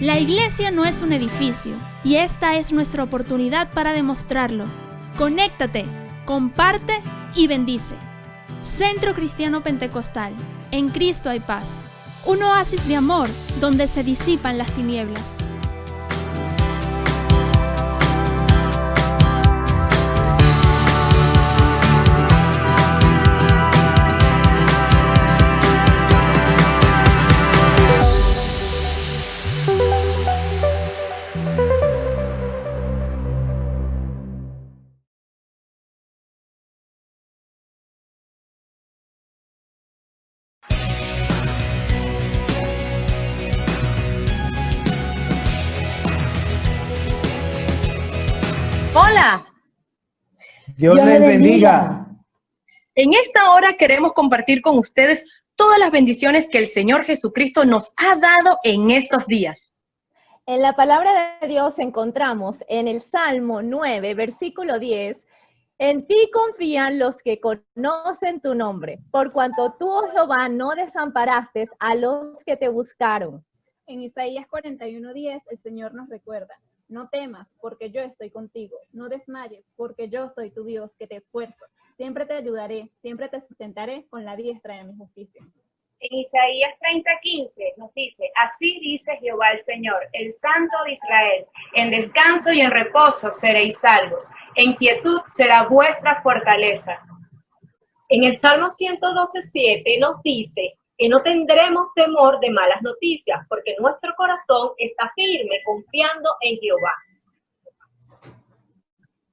La iglesia no es un edificio y esta es nuestra oportunidad para demostrarlo. Conéctate, comparte y bendice. Centro Cristiano Pentecostal. En Cristo hay paz. Un oasis de amor donde se disipan las tinieblas. Hola. Dios les bendiga. En esta hora queremos compartir con ustedes todas las bendiciones que el Señor Jesucristo nos ha dado en estos días. En la palabra de Dios encontramos en el Salmo 9, versículo 10, en ti confían los que conocen tu nombre, por cuanto tú, oh Jehová, no desamparaste a los que te buscaron. En Isaías 41:10 el Señor nos recuerda: no temas, porque yo estoy contigo. No desmayes, porque yo soy tu Dios, que te esfuerzo. Siempre te ayudaré, siempre te sustentaré con la diestra de mi justicia. En Isaías 30:15 nos dice: así dice Jehová el Señor, el Santo de Israel: en descanso y en reposo seréis salvos, en quietud será vuestra fortaleza. En el Salmo 112:7 nos dice que no tendremos temor de malas noticias, porque nuestro corazón está firme, confiando en Jehová.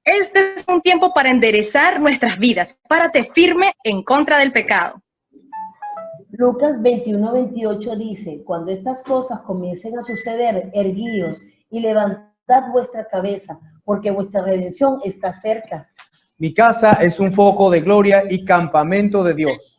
Este es un tiempo para enderezar nuestras vidas. Párate firme en contra del pecado. Lucas 21:28 dice: cuando estas cosas comiencen a suceder, erguíos y levantad vuestra cabeza, porque vuestra redención está cerca. Mi casa es un foco de gloria y campamento de Dios.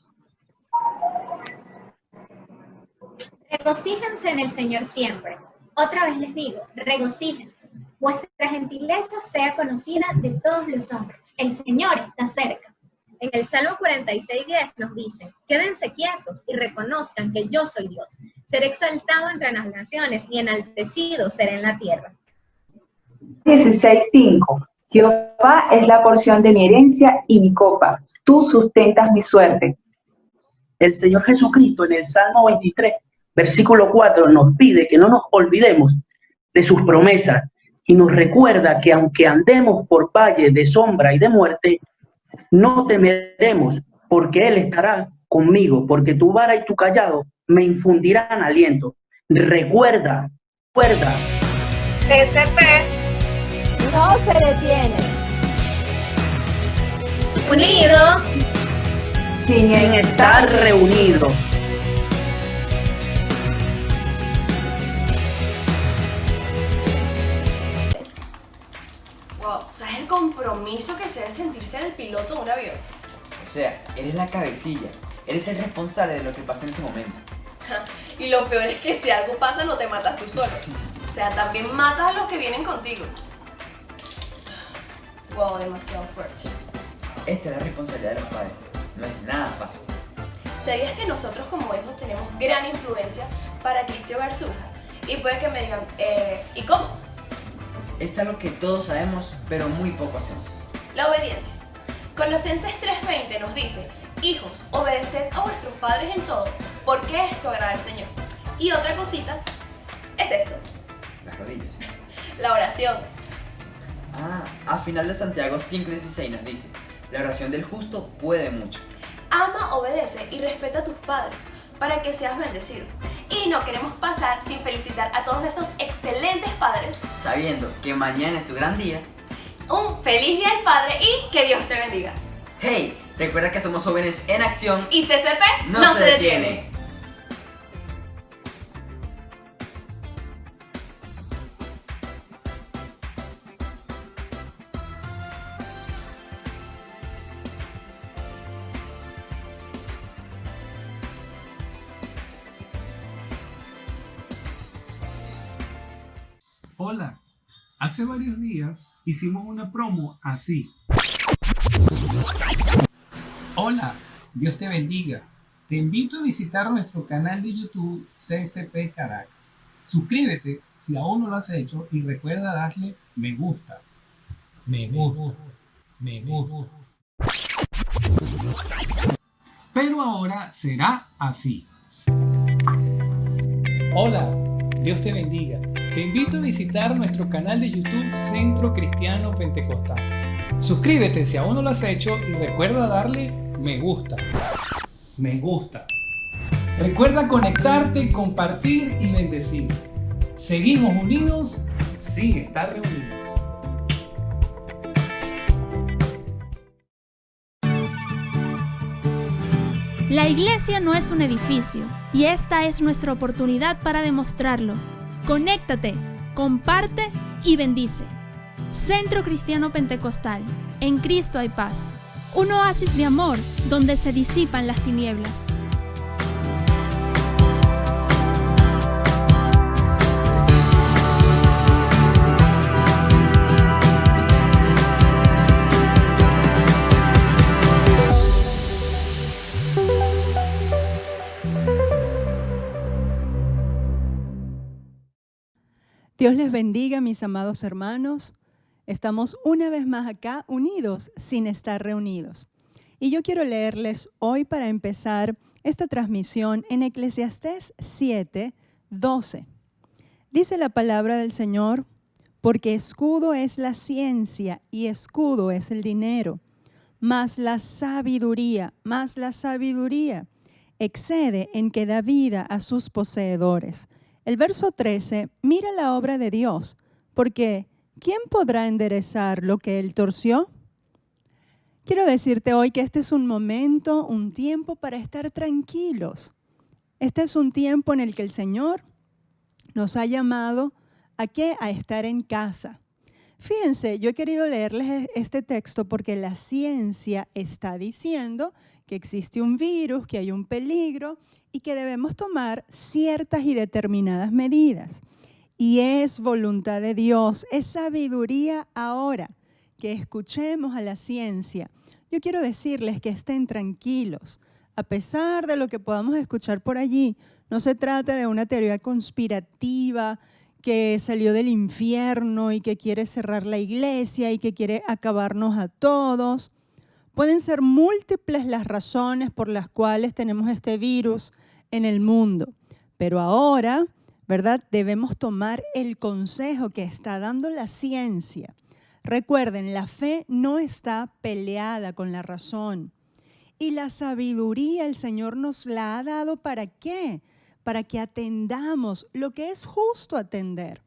Regocíjense en el Señor siempre. Otra vez les digo, regocíjense. Vuestra gentileza sea conocida de todos los hombres. El Señor está cerca. En el Salmo 46:10 nos dice: quédense quietos y reconozcan que yo soy Dios. Seré exaltado entre las naciones y enaltecido seré en la tierra. 16:5 Jehová es la porción de mi herencia y mi copa. Tú sustentas mi suerte. El Señor Jesucristo en el Salmo 23, versículo 4, nos pide que no nos olvidemos de sus promesas y nos recuerda que aunque andemos por valle de sombra y de muerte, no temeremos, porque Él estará conmigo, porque tu vara y tu cayado me infundirán aliento. Recuerda. TCP no se detiene. Unidos sin estar reunidos. Wow, o sea, es el compromiso que se debe sentirse en el piloto de un avión. O sea, eres la cabecilla, eres el responsable de lo que pasa en ese momento. Y lo peor es que si algo pasa no te matas tú solo. O sea, también matas a los que vienen contigo. Wow, demasiado fuerte. Esta es la responsabilidad de los padres. No es nada fácil. ¿Sabías que nosotros como hijos tenemos gran influencia para que este hogar surja? Y puede que me digan, ¿y cómo? Es algo que todos sabemos, pero muy poco hacemos. La obediencia. Colosenses 3:20 nos dice: hijos, obedeced a vuestros padres en todo, porque esto agrada al Señor. Y otra cosita es esto. Las rodillas. La oración. A final de Santiago 5:16 nos dice: la oración del justo puede mucho. Ama, obedece y respeta a tus padres para que seas bendecido. Y no queremos pasar sin felicitar a todos esos excelentes padres, sabiendo que mañana es tu gran día. Un feliz día del padre y que Dios te bendiga. Hey, recuerda que somos jóvenes en acción y CCP no se detiene. Hola, hace varios días hicimos una promo así. Hola, Dios te bendiga. Te invito a visitar nuestro canal de YouTube CCP Caracas. Suscríbete si aún no lo has hecho y recuerda darle me gusta. Me gusta. Me gusta. Pero ahora será así. Hola, Dios te bendiga. Te invito a visitar nuestro canal de YouTube Centro Cristiano Pentecostal. Suscríbete si aún no lo has hecho y recuerda darle me gusta. Me gusta. Recuerda conectarte, compartir y bendecir. Seguimos unidos sin estar reunidos. La iglesia no es un edificio y esta es nuestra oportunidad para demostrarlo. Conéctate, comparte y bendice. Centro Cristiano Pentecostal. En Cristo hay paz. Un oasis de amor donde se disipan las tinieblas. Dios les bendiga, mis amados hermanos. Estamos una vez más acá unidos sin estar reunidos. Y yo quiero leerles hoy para empezar esta transmisión en Eclesiastés 7:12. Dice la palabra del Señor, porque escudo es la ciencia y escudo es el dinero, mas la sabiduría excede en que da vida a sus poseedores. El verso 13, mira la obra de Dios, porque ¿quién podrá enderezar lo que Él torció? Quiero decirte hoy que este es un momento, un tiempo para estar tranquilos. Este es un tiempo en el que el Señor nos ha llamado ¿a qué? A estar en casa. Fíjense, yo he querido leerles este texto porque la ciencia está diciendo que existe un virus, que hay un peligro y que debemos tomar ciertas y determinadas medidas. Y es voluntad de Dios, es sabiduría ahora que escuchemos a la ciencia. Yo quiero decirles que estén tranquilos. A pesar de lo que podamos escuchar por allí, no se trata de una teoría conspirativa que salió del infierno y que quiere cerrar la iglesia y que quiere acabarnos a todos. Pueden ser múltiples las razones por las cuales tenemos este virus en el mundo, pero ahora, ¿verdad? Debemos tomar el consejo que está dando la ciencia. Recuerden, la fe no está peleada con la razón. Y la sabiduría el Señor nos la ha dado ¿para qué? Para que atendamos lo que es justo atender.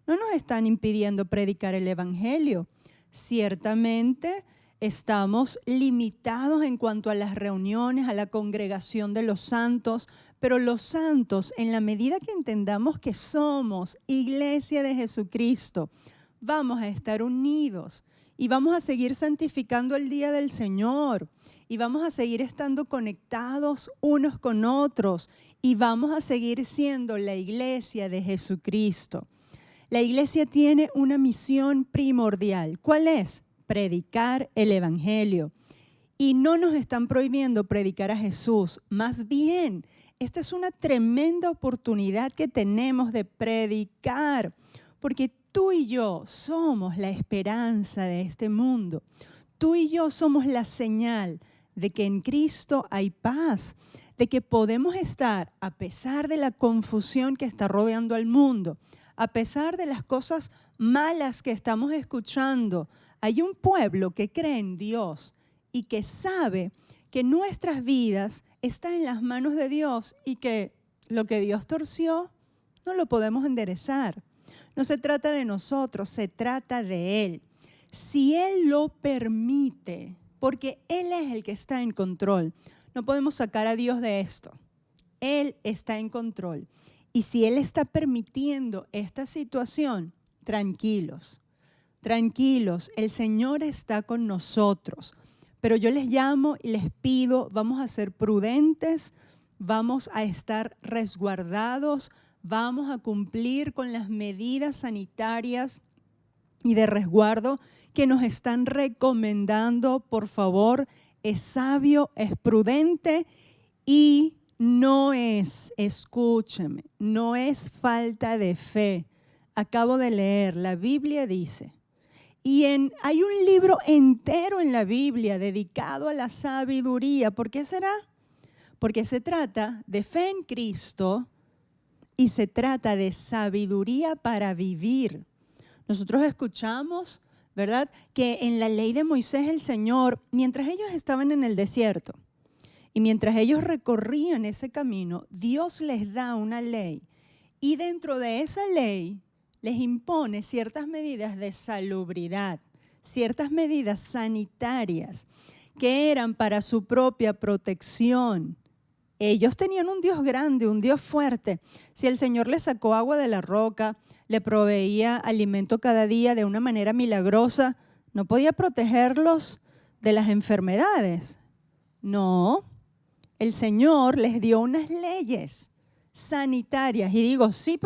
No nos están impidiendo predicar el Evangelio. Ciertamente estamos limitados en cuanto a las reuniones, a la congregación de los santos, pero los santos, en la medida que entendamos que somos iglesia de Jesucristo, vamos a estar unidos y vamos a seguir santificando el día del Señor y vamos a seguir estando conectados unos con otros y vamos a seguir siendo la iglesia de Jesucristo. La iglesia tiene una misión primordial. ¿Cuál es? Predicar el Evangelio. Y no nos están prohibiendo predicar a Jesús. Más bien, esta es una tremenda oportunidad que tenemos de predicar, porque tú y yo somos la esperanza de este mundo. Tú y yo somos la señal de que en Cristo hay paz, de que podemos estar, a pesar de la confusión que está rodeando al mundo, a pesar de las cosas malas que estamos escuchando, hay un pueblo que cree en Dios y que sabe que nuestras vidas están en las manos de Dios y que lo que Dios torció no lo podemos enderezar. No se trata de nosotros, se trata de Él. Si Él lo permite, porque Él es el que está en control, no podemos sacar a Dios de esto. Él está en control. Y si Él está permitiendo esta situación, tranquilos, tranquilos, el Señor está con nosotros. Pero yo les llamo y les pido, vamos a ser prudentes, vamos a estar resguardados, vamos a cumplir con las medidas sanitarias y de resguardo que nos están recomendando. Por favor, es sabio, es prudente y no es, escúcheme, no es falta de fe. Acabo de leer, la Biblia dice, hay un libro entero en la Biblia dedicado a la sabiduría. ¿Por qué será? Porque se trata de fe en Cristo y se trata de sabiduría para vivir. Nosotros escuchamos, ¿verdad?, que en la ley de Moisés el Señor, mientras ellos estaban en el desierto y mientras ellos recorrían ese camino, Dios les da una ley y dentro de esa ley les impone ciertas medidas de salubridad, ciertas medidas sanitarias que eran para su propia protección. Ellos tenían un Dios grande, un Dios fuerte. Si el Señor les sacó agua de la roca, le proveía alimento cada día de una manera milagrosa, ¿no podía protegerlos de las enfermedades? No, el Señor les dio unas leyes sanitarias y digo, sí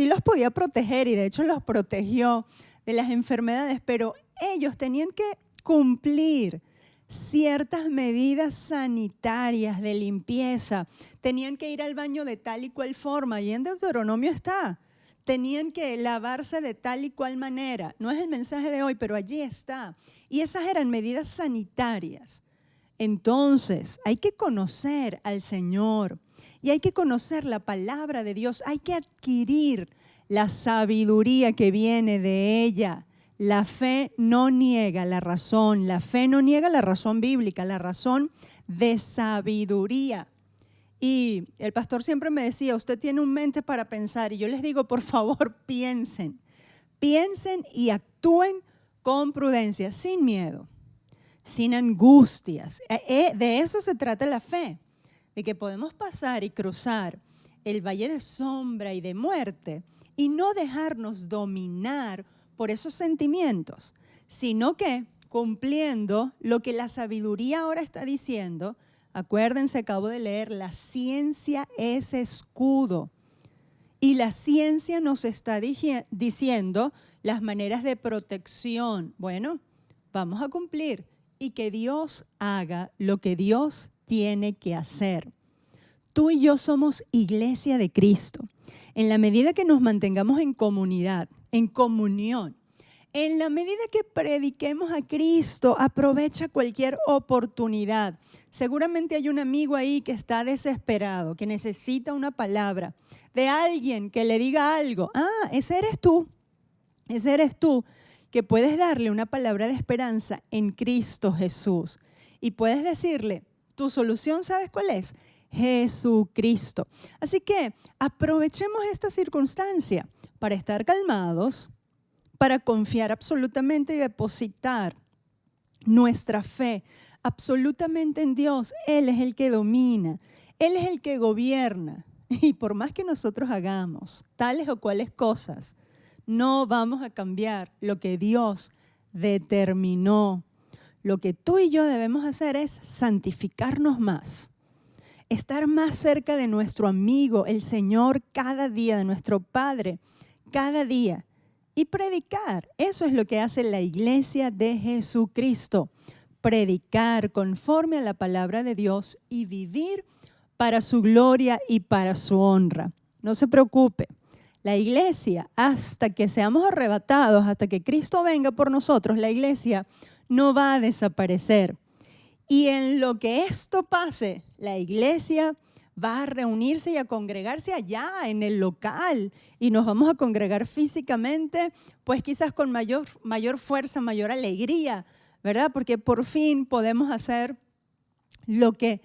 los podía proteger y de hecho los protegió de las enfermedades, pero ellos tenían que cumplir ciertas medidas sanitarias de limpieza, tenían que ir al baño de tal y cual forma, y en Deuteronomio está, tenían que lavarse de tal y cual manera, no es el mensaje de hoy, pero allí está, y esas eran medidas sanitarias. Entonces, hay que conocer al Señor y hay que conocer la palabra de Dios, hay que adquirir la sabiduría que viene de ella. La fe no niega la razón, la fe no niega la razón bíblica, la razón de sabiduría. Y el pastor siempre me decía, usted tiene un mente para pensar, y yo les digo, por favor, piensen y actúen con prudencia, sin miedo, sin angustias. De eso se trata la fe, de que podemos pasar y cruzar el valle de sombra y de muerte y no dejarnos dominar por esos sentimientos, sino que cumpliendo lo que la sabiduría ahora está diciendo. Acuérdense, acabo de leer, la ciencia es escudo. Y la ciencia nos está diciendo las maneras de protección. Bueno, vamos a cumplir y que Dios haga lo que Dios tiene que hacer. Tú y yo somos iglesia de Cristo. En la medida que nos mantengamos en comunidad, en comunión, en la medida que prediquemos a Cristo, aprovecha cualquier oportunidad. Seguramente hay un amigo ahí que está desesperado, que necesita una palabra de alguien que le diga algo. Ese eres tú que puedes darle una palabra de esperanza en Cristo Jesús. Y puedes decirle, tu solución, ¿sabes cuál es? Jesucristo. Así que aprovechemos esta circunstancia para estar calmados, para confiar absolutamente y depositar nuestra fe absolutamente en Dios. Él es el que domina, Él es el que gobierna. Y por más que nosotros hagamos tales o cuales cosas, no vamos a cambiar lo que Dios determinó. Lo que tú y yo debemos hacer es santificarnos más, estar más cerca de nuestro amigo, el Señor, cada día, de nuestro Padre, cada día. Y predicar, eso es lo que hace la iglesia de Jesucristo. Predicar conforme a la palabra de Dios y vivir para su gloria y para su honra. No se preocupe, la iglesia, hasta que seamos arrebatados, hasta que Cristo venga por nosotros, la iglesia no va a desaparecer. Y en lo que esto pase, la iglesia va a reunirse y a congregarse allá en el local y nos vamos a congregar físicamente, pues quizás con mayor fuerza, mayor alegría, ¿verdad? Porque por fin podemos hacer lo que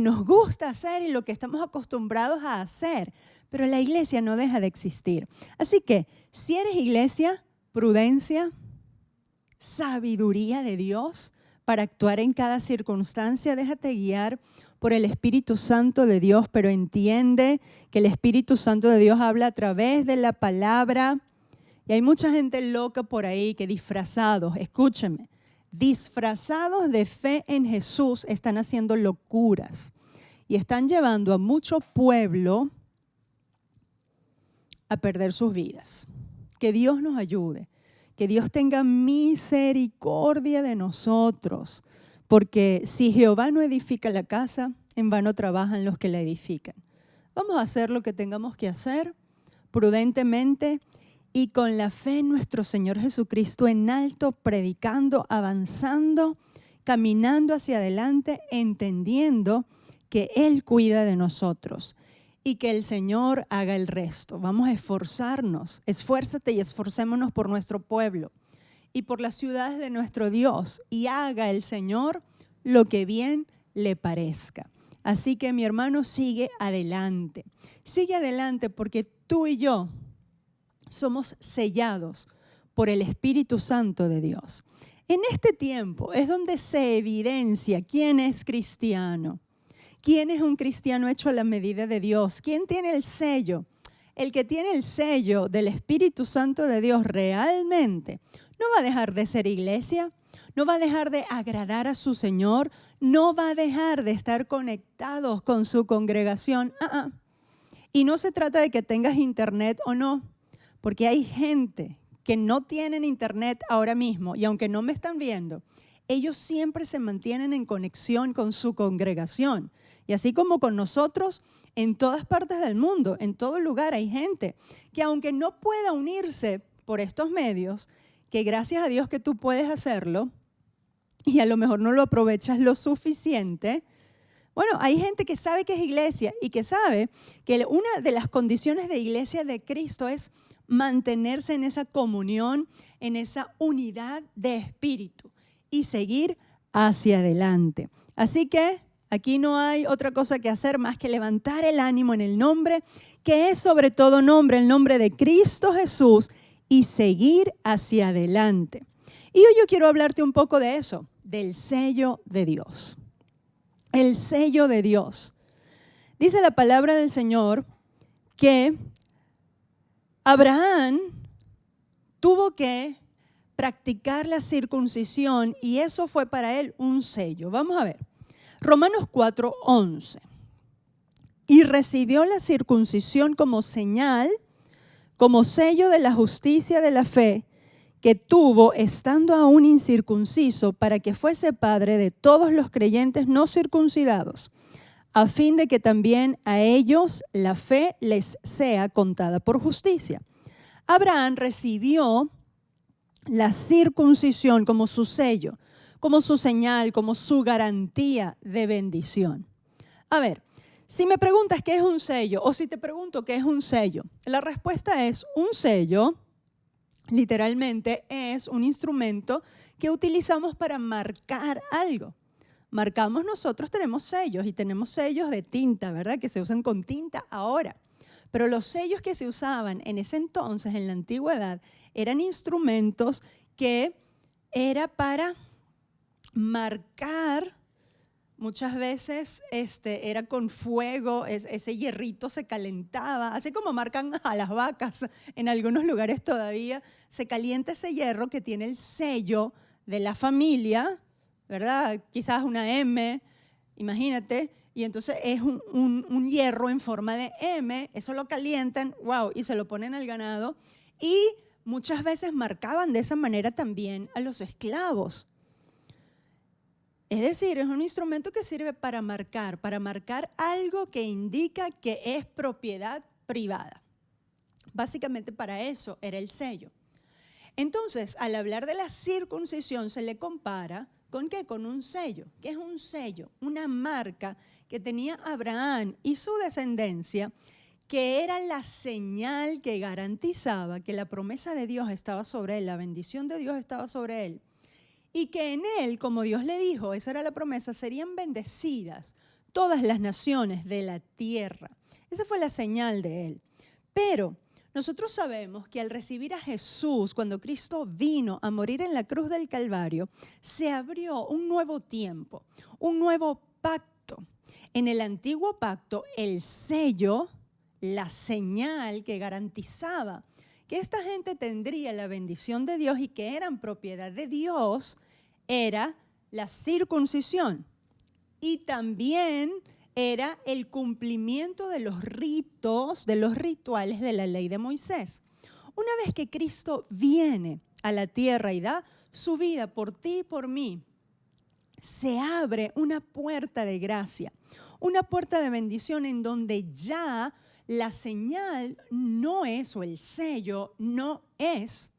nos gusta hacer y lo que estamos acostumbrados a hacer, pero la iglesia no deja de existir. Así que si eres iglesia, prudencia, sabiduría de Dios para actuar en cada circunstancia, déjate guiar por el Espíritu Santo de Dios, pero entiende que el Espíritu Santo de Dios habla a través de la palabra. Y hay mucha gente loca por ahí que disfrazados, escúcheme, disfrazados de fe en Jesús están haciendo locuras y están llevando a mucho pueblo a perder sus vidas. Que Dios nos ayude, que Dios tenga misericordia de nosotros. Porque si Jehová no edifica la casa, en vano trabajan los que la edifican. Vamos a hacer lo que tengamos que hacer prudentemente y con la fe en nuestro Señor Jesucristo en alto, predicando, avanzando, caminando hacia adelante, entendiendo que Él cuida de nosotros y que el Señor haga el resto. Vamos a esforzarnos, esfuérzate y esforcémonos por nuestro pueblo y por las ciudades de nuestro Dios, y haga el Señor lo que bien le parezca. Así que mi hermano, sigue adelante porque tú y yo somos sellados por el Espíritu Santo de Dios. En este tiempo es donde se evidencia quién es cristiano, quién es un cristiano hecho a la medida de Dios, quién tiene el sello. El que tiene el sello del Espíritu Santo de Dios realmente no va a dejar de ser iglesia, no va a dejar de agradar a su Señor, no va a dejar de estar conectados con su congregación. Y no se trata de que tengas internet o no, porque hay gente que no tienen internet ahora mismo y aunque no me están viendo, ellos siempre se mantienen en conexión con su congregación. Y así como con nosotros, en todas partes del mundo, en todo lugar hay gente que aunque no pueda unirse por estos medios, que gracias a Dios que tú puedes hacerlo y a lo mejor no lo aprovechas lo suficiente. Bueno, hay gente que sabe que es iglesia y que sabe que una de las condiciones de iglesia de Cristo es mantenerse en esa comunión, en esa unidad de espíritu y seguir hacia adelante. Así que aquí no hay otra cosa que hacer más que levantar el ánimo en el nombre, que es sobre todo nombre, el nombre de Cristo Jesús, y seguir hacia adelante. Y hoy yo quiero hablarte un poco de eso, del sello de Dios. El sello de Dios. Dice la palabra del Señor que Abraham tuvo que practicar la circuncisión y eso fue para él un sello. Vamos a ver. Romanos 4:11. Y recibió la circuncisión como señal, como sello de la justicia de la fe que tuvo estando aún incircunciso para que fuese padre de todos los creyentes no circuncidados, a fin de que también a ellos la fe les sea contada por justicia. Abraham recibió la circuncisión como su sello, como su señal, como su garantía de bendición. A ver, si me preguntas qué es un sello o si te pregunto qué es un sello, la respuesta es un sello, literalmente es un instrumento que utilizamos para marcar algo. Marcamos nosotros, tenemos sellos y tenemos sellos de tinta, ¿verdad? Que se usan con tinta ahora. Pero los sellos que se usaban en ese entonces, en la antigüedad, eran instrumentos que era para marcar. Muchas veces era con fuego, ese hierrito se calentaba, así como marcan a las vacas en algunos lugares todavía, se calienta ese hierro que tiene el sello de la familia, ¿verdad? Quizás una M, imagínate, y entonces es un hierro en forma de M, eso lo calientan, wow, y se lo ponen al ganado, y muchas veces marcaban de esa manera también a los esclavos. Es decir, es un instrumento que sirve para marcar algo que indica que es propiedad privada. Básicamente para eso era el sello. Entonces, al hablar de la circuncisión se le compara ¿con qué? Con un sello. ¿Qué es un sello? Una marca que tenía Abraham y su descendencia, que era la señal que garantizaba que la promesa de Dios estaba sobre él, la bendición de Dios estaba sobre él. Y que en él, como Dios le dijo, esa era la promesa, serían bendecidas todas las naciones de la tierra. Esa fue la señal de él. Pero nosotros sabemos que al recibir a Jesús, cuando Cristo vino a morir en la cruz del Calvario, se abrió un nuevo tiempo, un nuevo pacto. En el antiguo pacto, el sello, la señal que garantizaba que esta gente tendría la bendición de Dios y que eran propiedad de Dios, era la circuncisión. Y también era el cumplimiento de los ritos, de los rituales de la ley de Moisés. Una vez que Cristo viene a la tierra y da su vida por ti y por mí, se abre una puerta de gracia, una puerta de bendición en donde ya la señal no es, o el sello no es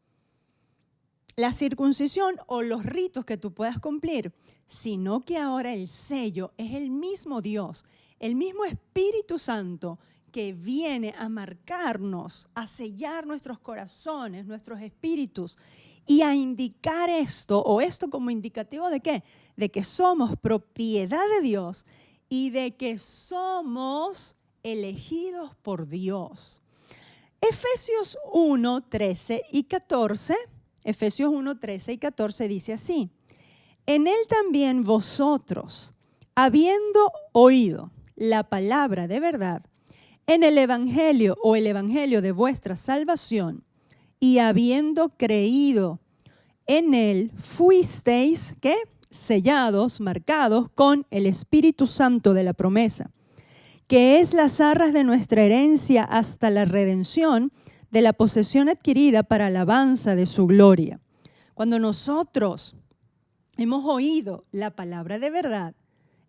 la circuncisión o los ritos que tú puedas cumplir, sino que ahora el sello es el mismo Dios, el mismo Espíritu Santo que viene a marcarnos, a sellar nuestros corazones, nuestros espíritus y a indicar esto, o esto como indicativo ¿de qué? De que somos propiedad de Dios y de que somos elegidos por Dios. Efesios 1, 13 y 14, Efesios 1, 13 y 14 dice así: en él también vosotros, habiendo oído la palabra de verdad, en el evangelio o el evangelio de vuestra salvación, y habiendo creído en él, fuisteis, ¿qué? Sellados, marcados con el Espíritu Santo de la promesa, que es las arras de nuestra herencia hasta la redención de la posesión adquirida para alabanza de su gloria. Cuando nosotros hemos oído la palabra de verdad,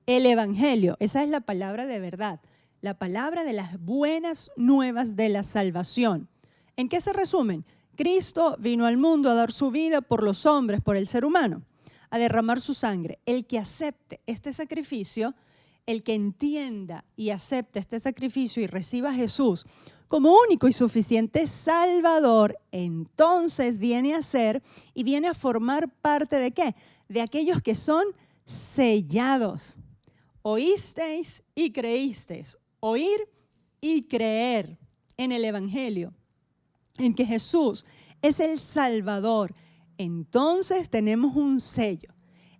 el evangelio, esa es la palabra de verdad, la palabra de las buenas nuevas de la salvación. ¿En qué se resumen? Cristo vino al mundo a dar su vida por los hombres, por el ser humano, a derramar su sangre. El que acepte este sacrificio, el que entienda y acepte este sacrificio y reciba a Jesús como único y suficiente Salvador, entonces viene a ser y viene a formar parte ¿de qué? De aquellos que son sellados. Oísteis y creísteis. Oír y creer en el evangelio, en que Jesús es el Salvador. Entonces tenemos un sello,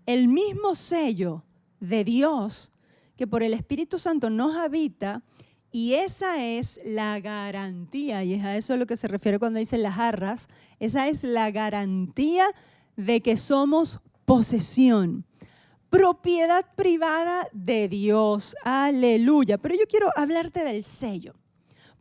el mismo sello de Dios que por el Espíritu Santo nos habita, y esa es la garantía, y es a eso a lo que se refiere cuando dice las arras, esa es la garantía de que somos posesión, propiedad privada de Dios. Aleluya. Pero yo quiero hablarte del sello.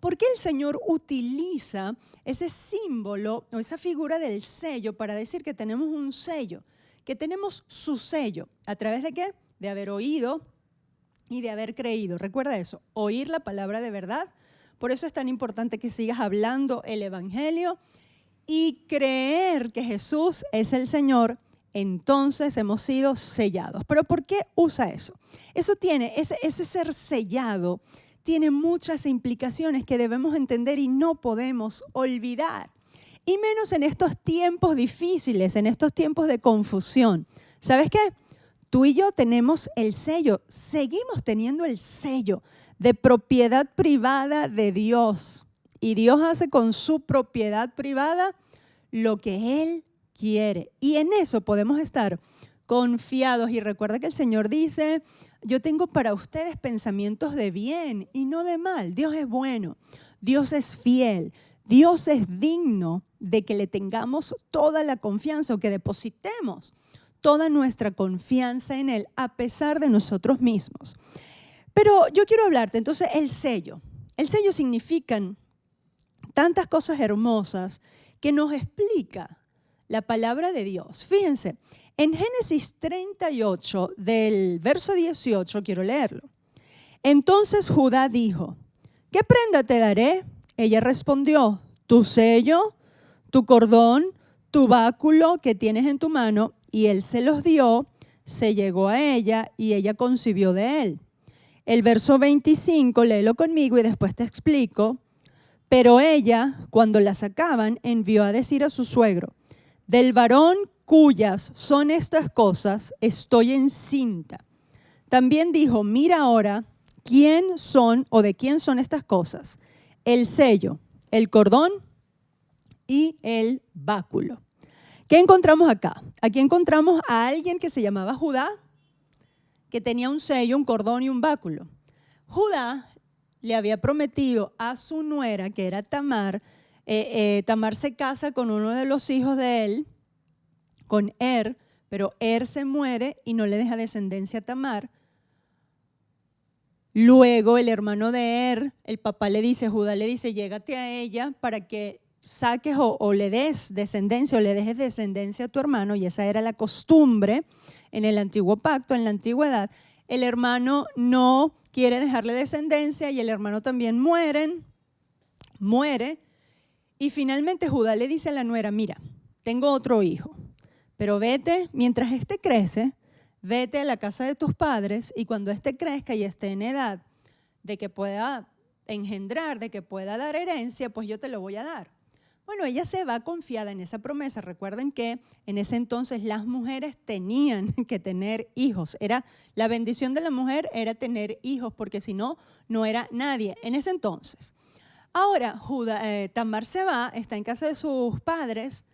¿Por qué el Señor utiliza ese símbolo o esa figura del sello para decir que tenemos un sello, que tenemos su sello? ¿A través de qué? De haber oído y de haber creído. Recuerda eso, oír la palabra de verdad. Por eso es tan importante que sigas hablando el evangelio y creer que Jesús es el Señor. Entonces hemos sido sellados. ¿Pero por qué usa eso? Eso tiene, ese ser sellado tiene muchas implicaciones que debemos entender y no podemos olvidar. Y menos en estos tiempos difíciles, en estos tiempos de confusión. ¿Sabes qué? Tú y yo tenemos el sello, seguimos teniendo el sello de propiedad privada de Dios. Y Dios hace con su propiedad privada lo que Él quiere. Y en eso podemos estar confiados. Y recuerda que el Señor dice: yo tengo para ustedes pensamientos de bien y no de mal. Dios es bueno, Dios es fiel, Dios es digno de que le tengamos toda la confianza o que depositemos toda nuestra confianza en Él a pesar de nosotros mismos. Pero yo quiero hablarte entonces el sello. El sello significan tantas cosas hermosas que nos explica la palabra de Dios. Fíjense, en Génesis 38, del verso 18, quiero leerlo. Entonces Judá dijo: ¿qué prenda te daré? Ella respondió: tu sello, tu cordón, tu báculo que tienes en tu mano. Y él se los dio, se llegó a ella y ella concibió de él. El verso 25, léelo conmigo y después te explico. Pero ella, cuando la sacaban, envió a decir a su suegro: del varón cuyas son estas cosas, estoy encinta. También dijo: mira ahora quién son o de quién son estas cosas: el sello, el cordón y el báculo. ¿Qué encontramos acá? Aquí encontramos a alguien que se llamaba Judá, que tenía un sello, un cordón y un báculo. Judá le había prometido a su nuera, que era Tamar. Tamar se casa con uno de los hijos de él, con pero se muere y no le deja descendencia a Tamar. Luego el hermano de el papá le dice, Judá le dice: llégate a ella para que saques o le des descendencia o le dejes descendencia a tu hermano. Y esa era la costumbre en el antiguo pacto, en la antigüedad. el hermano no quiere dejarle descendencia y el hermano también muere. Y finalmente Judá le dice a la nuera, mira, tengo otro hijo, pero vete, mientras este crece, vete a la casa de tus padres y cuando este crezca y esté en edad de que pueda engendrar, de que pueda dar herencia, pues yo te lo voy a dar. Bueno, ella se va confiada en esa promesa. Recuerden que en ese entonces las mujeres tenían que tener hijos. La bendición de la mujer era tener hijos, porque si no, no era nadie en ese entonces. Ahora, Tamar se va, está en casa de sus padres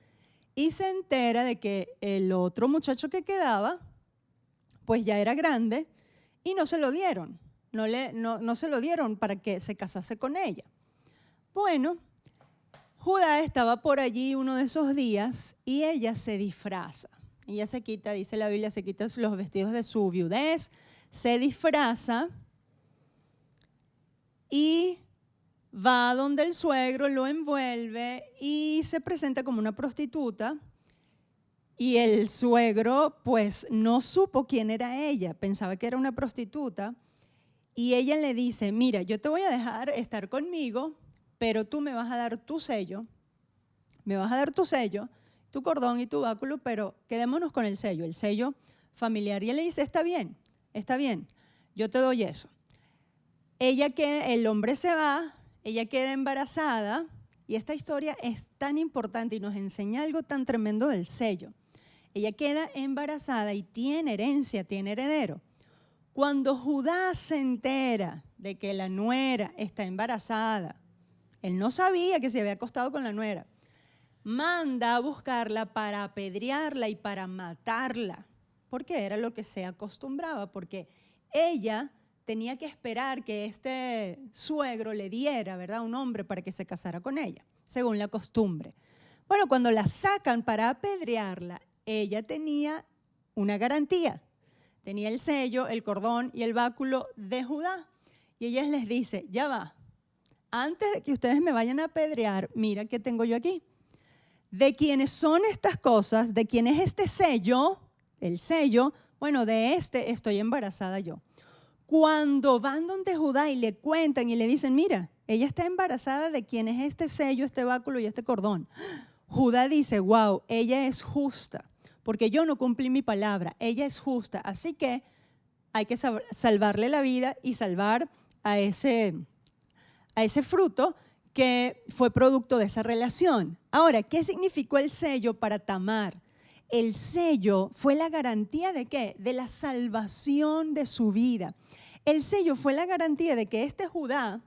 y se entera de que el otro muchacho que quedaba, pues ya era grande y no se lo dieron. No se lo dieron para que se casase con ella. Bueno, Judá estaba por allí uno de esos días y ella se disfraza. Ella se quita, dice la Biblia, se quita los vestidos de su viudez, se disfraza y va donde el suegro, lo envuelve y se presenta como una prostituta. Y el suegro pues no supo quién era ella, pensaba que era una prostituta. Y ella le dice, mira, yo te voy a dejar estar conmigo, pero tú me vas a dar tu sello, tu cordón y tu báculo, pero quedémonos con el sello familiar. Y él le dice, está bien, yo te doy eso. El hombre se va, ella queda embarazada, y esta historia es tan importante y nos enseña algo tan tremendo del sello. Ella queda embarazada y tiene herencia, tiene heredero. Cuando Judá se entera de que la nuera está embarazada, él no sabía que se había acostado con la nuera, manda a buscarla para apedrearla y para matarla, porque era lo que se acostumbraba, porque ella tenía que esperar que este suegro le diera, ¿verdad?, un hombre para que se casara con ella, según la costumbre. Bueno, cuando la sacan para apedrearla, ella tenía una garantía. Tenía el sello, el cordón y el báculo de Judá. Y ella les dice, ya va, antes de que ustedes me vayan a apedrear, mira qué tengo yo aquí. ¿De quiénes son estas cosas? ¿De quién es este sello? El sello, bueno, de este estoy embarazada yo. Cuando van donde Judá y le cuentan y le dicen, mira, ella está embarazada de quién es este sello, este báculo y este cordón. Judá dice, wow, ella es justa, porque yo no cumplí mi palabra, ella es justa, así que hay que salvarle la vida y salvar a ese fruto que fue producto de esa relación. Ahora, ¿qué significó el sello para Tamar? El sello fue la garantía ¿de qué? De la salvación de su vida. El sello fue la garantía de que este Judá,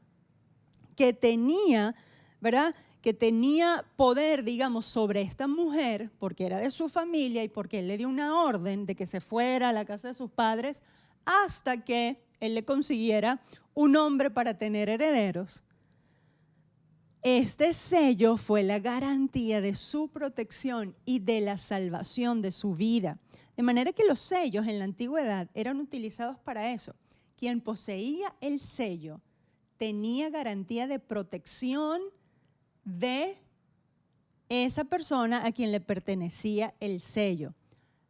que tenía, ¿verdad?, que tenía poder, digamos, sobre esta mujer, porque era de su familia y porque él le dio una orden de que se fuera a la casa de sus padres hasta que él le consiguiera un hombre para tener herederos. Este sello fue la garantía de su protección y de la salvación de su vida. De manera que los sellos en la antigüedad eran utilizados para eso. Quien poseía el sello tenía garantía de protección de esa persona a quien le pertenecía el sello.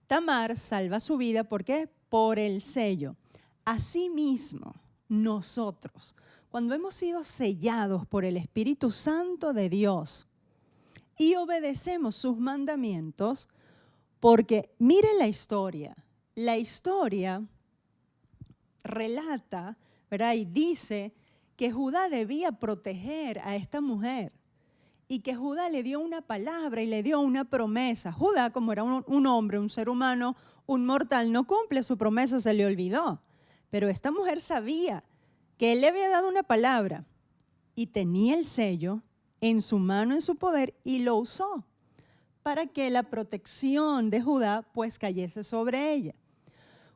Tamar salva su vida, ¿por qué? Por el sello. Asimismo, nosotros, cuando hemos sido sellados por el Espíritu Santo de Dios y obedecemos sus mandamientos, porque mire la historia relata, ¿verdad?, y dice que Judá debía proteger a esta mujer y que Judá le dio una palabra y le dio una promesa. Judá, como era un hombre, un ser humano, un mortal, no cumple su promesa, se le olvidó. Pero esta mujer sabía que él le había dado una palabra y tenía el sello en su mano, en su poder, y lo usó para que la protección de Judá pues cayese sobre ella.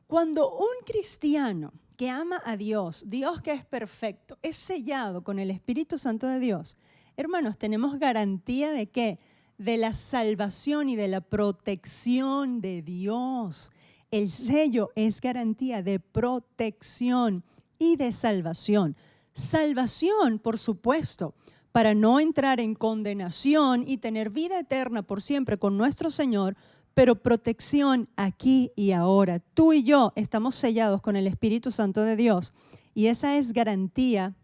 Cuando un cristiano que ama a Dios, Dios que es perfecto, es sellado con el Espíritu Santo de Dios, hermanos, tenemos garantía ¿de qué? De la salvación y de la protección de Dios. El sello es garantía de protección y de salvación. Salvación, por supuesto, para no entrar en condenación y tener vida eterna por siempre con nuestro Señor, pero protección aquí y ahora. Tú y yo estamos sellados con el Espíritu Santo de Dios y esa es garantía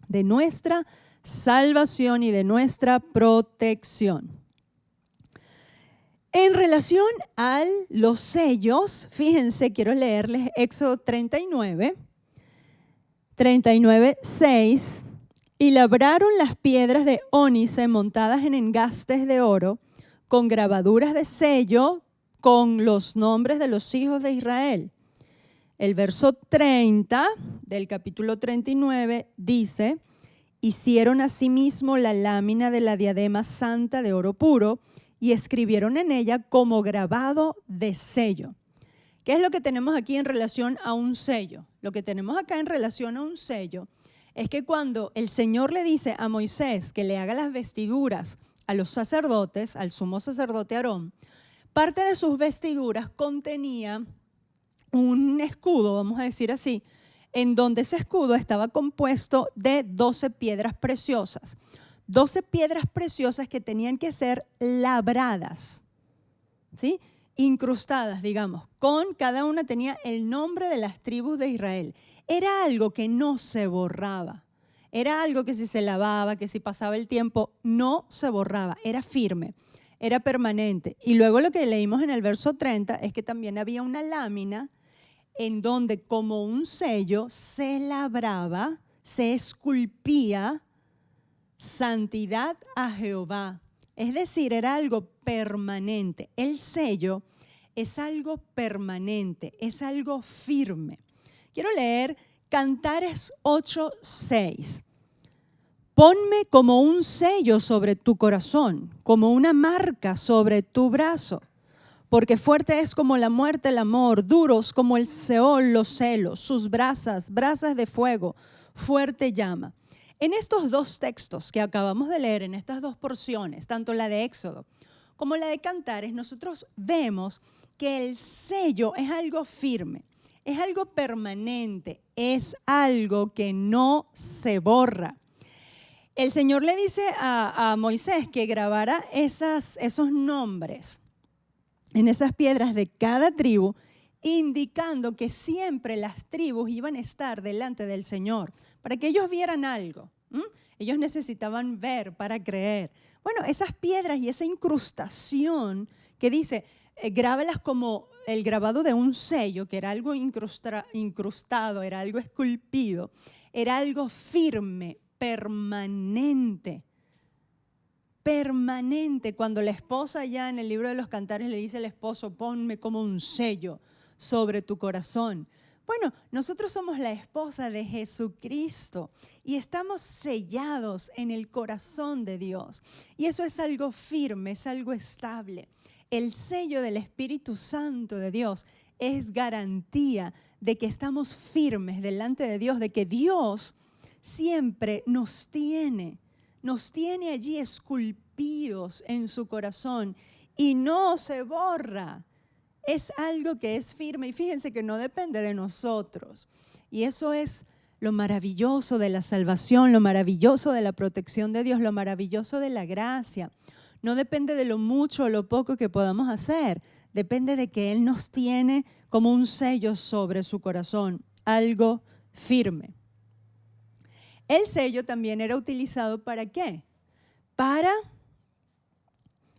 de nuestra salvación y de nuestra protección. En relación a los sellos, fíjense, quiero leerles Éxodo 39:6. Y labraron las piedras de ónice montadas en engastes de oro, con grabaduras de sello, con los nombres de los hijos de Israel. El verso 30 del capítulo 39 dice, hicieron asimismo la lámina de la diadema santa de oro puro y escribieron en ella como grabado de sello. ¿Qué es lo que tenemos aquí en relación a un sello? Lo que tenemos acá en relación a un sello es que cuando el Señor le dice a Moisés que le haga las vestiduras a los sacerdotes, al sumo sacerdote Aarón, parte de sus vestiduras contenía un escudo, vamos a decir así, en donde ese escudo estaba compuesto de 12 piedras preciosas. 12 piedras preciosas que tenían que ser labradas, ¿sí? Incrustadas, digamos, con cada una tenía el nombre de las tribus de Israel. Era algo que no se borraba. Era algo que si se lavaba, que si pasaba el tiempo, no se borraba. Era firme, era permanente. Y luego lo que leímos en el verso 30 es que también había una lámina en donde como un sello se labraba, se esculpía santidad a Jehová. Es decir, era algo permanente. El sello es algo permanente, es algo firme. Quiero leer Cantares 8:6. Ponme como un sello sobre tu corazón, como una marca sobre tu brazo, porque fuerte es como la muerte el amor, duros como el Seol los celos, sus brasas de fuego, fuerte llama. En estos dos textos que acabamos de leer, en estas dos porciones, tanto la de Éxodo como la de Cantares, nosotros vemos que el sello es algo firme, es algo permanente, es algo que no se borra. El Señor le dice a Moisés que grabara esos nombres en esas piedras de cada tribu, indicando que siempre las tribus iban a estar delante del Señor, para que ellos vieran algo. Ellos necesitaban ver para creer. Bueno, esas piedras y esa incrustación que dice, grábalas como el grabado de un sello, que era algo incrustado, era algo esculpido, era algo firme, permanente. Permanente. Cuando la esposa ya en el libro de los Cantares le dice al esposo, ponme como un sello sobre tu corazón. Bueno, nosotros somos la esposa de Jesucristo y estamos sellados en el corazón de Dios. Y eso es algo firme, es algo estable. El sello del Espíritu Santo de Dios es garantía de que estamos firmes delante de Dios, de que Dios siempre nos tiene allí esculpidos en su corazón y no se borra. Es algo que es firme y fíjense que no depende de nosotros. Y eso es lo maravilloso de la salvación, lo maravilloso de la protección de Dios, lo maravilloso de la gracia. No depende de lo mucho o lo poco que podamos hacer. Depende de que Él nos tiene como un sello sobre su corazón, algo firme. El sello también era utilizado ¿para qué?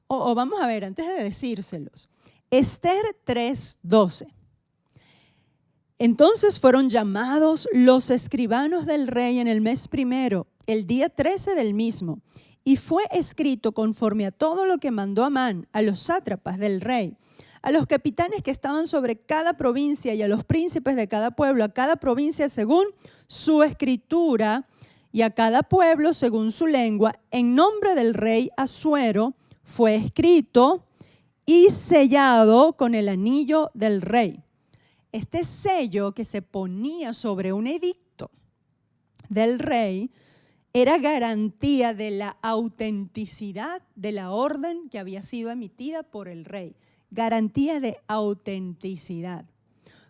Vamos a ver, antes de decírselos. Esther 3:12. Entonces fueron llamados los escribanos del rey en el mes primero, el día 13 del mismo, y fue escrito conforme a todo lo que mandó Amán a los sátrapas del rey, a los capitanes que estaban sobre cada provincia y a los príncipes de cada pueblo, a cada provincia según su escritura y a cada pueblo según su lengua, en nombre del rey Asuero fue escrito y sellado con el anillo del rey. Este sello que se ponía sobre un edicto del rey era garantía de la autenticidad de la orden que había sido emitida por el rey. Garantía de autenticidad.